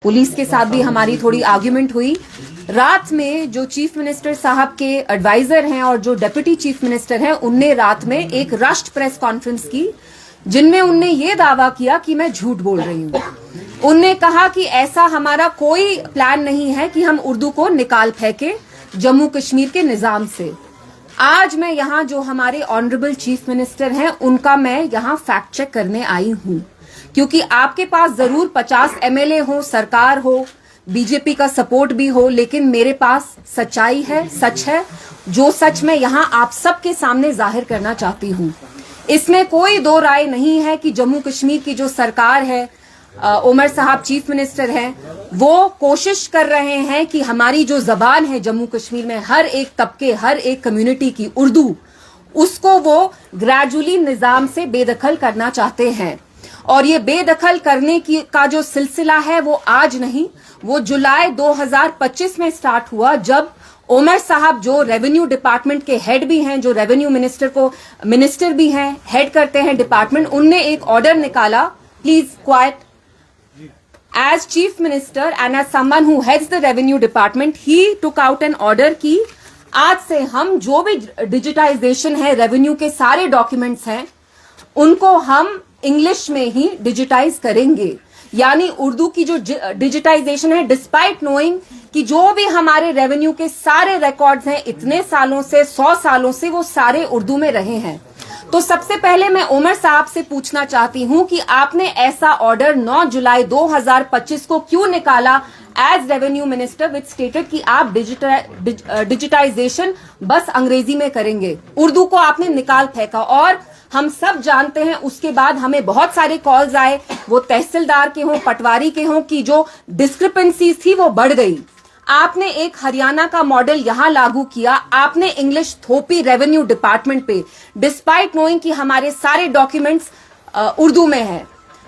Police के साथ भी हमारी थोड़ी आर्ग्यूमेंट हुई। रात में जो चीफ मिनिस्टर साहब के एडवाइजर हैं और जो डेप्यूटी चीफ मिनिस्टर हैं, उनने रात में एक रश्ड प्रेस कॉन्फ्रेंस की, जिनमें उनने ये दावा किया कि मैं झूठ बोल रही हूँ। उनने कहा कि ऐसा हमारा कोई प्लान नहीं है कि हम उर्दू को निकाल फेंके जम्मू कश्मीर के निजाम से। आज मैं यहाँ जो हमारे ऑनरेबल चीफ मिनिस्टर हैं, उनका मैं यहाँ फैक्ट चेक करने आई हूँ, क्योंकि आपके पास जरूर 50 एमएलए हो, सरकार हो, बीजेपी का सपोर्ट भी हो, लेकिन मेरे पास सच्चाई है, सच है, जो सच मैं यहाँ आप सबके सामने जाहिर करना चाहती हूँ। इसमें कोई दो राय नहीं है कि जम्मू कश्मीर की जो सरकार है, उमर साहब चीफ मिनिस्टर हैं, वो कोशिश कर रहे हैं कि हमारी जो जबान है जम्मू कश्मीर में, हर एक तबके, हर एक कम्युनिटी की उर्दू, उसको वो ग्रेजुअली निजाम से बेदखल करना चाहते हैं। और ये बेदखल करने की का जो सिलसिला है वो आज नहीं, वो जुलाई 2025 में स्टार्ट हुआ, जब उमर साहब जो रेवेन्यू डिपार्टमेंट के हेड भी हैं, जो रेवेन्यू मिनिस्टर भी हैं, हेड करते हैं डिपार्टमेंट, उनने एक ऑर्डर निकाला, please quite, as chief minister and as someone who heads the revenue department, he took out an order की आज से हम जो भी डिजिटाइजेशन है, रेवेन्यू के सारे डॉक्यूमेंट्स हैं, उनको हम इंग्लिश में ही डिजिटाइज करेंगे। यानी उर्दू की जो डिजिटाइजेशन है, डिस्पाइट नोइंग कि जो भी हमारे रेवेन्यू के सारे रिकॉर्ड्स हैं इतने सालों से, 100 सालों से, वो सारे उर्दू में रहे हैं। तो सबसे पहले मैं उमर साहब से पूछना चाहती हूं कि आपने ऐसा ऑर्डर 9 जुलाई 2025 को क्यों निकाला एज रेवेन्यू मिनिस्टर, विच स्टेटेड कि आप डिजिटाइजेशन बस अंग्रेजी में करेंगे, उर्दू को आपने निकाल फेंका। और हम सब जानते हैं उसके बाद हमें बहुत सारे कॉल्स आए, वो तहसीलदार के हों, पटवारी के हों, कि जो डिस्क्रिपेंसीज थी वो बढ़ गई। आपने एक हरियाणा का मॉडल यहां लागू किया, आपने इंग्लिश थोपी रेवेन्यू डिपार्टमेंट पे, डिस्पाइट नोइंग कि हमारे सारे डॉक्यूमेंट्स उर्दू में है।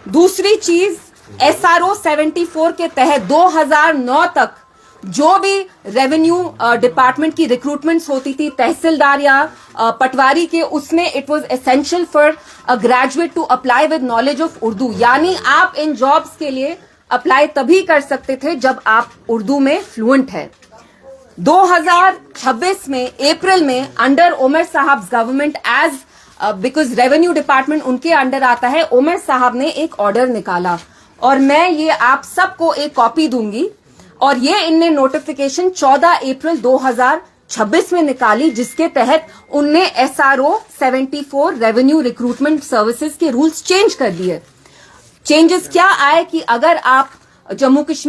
दूसरी चीज, SRO 74 के तहत 2009 तक जो भी रेवेन्यू डिपार्टमेंट की रिक्रूटमेंट्स होती थी, तहसीलदार या पटवारी के, उसमें it was essential for a graduate to apply with knowledge of Urdu. यानी आप इन जॉब्स के लिए अप्लाई तभी कर सकते थे जब आप उर्दू में फ्लुएंट है। 2026 में अप्रैल में अंडर उमर साहब government, as because revenue department उनके अंडर आता है, उमर साहब ने एक ऑर्डर निकाला और मैं ये आप सबको एक कॉपी दूंगी। और ये इनने नोटिफिकेशन 14 अप्रैल 2026 में निकाली, जिसके तहत उनने SRO 74 रेवेन्यू रिक्रूटमेंट सर्विसेज के रूल्स चेंज कर दिए। चेंजेस क्या आए कि अगर आप जम्मू कश्मीर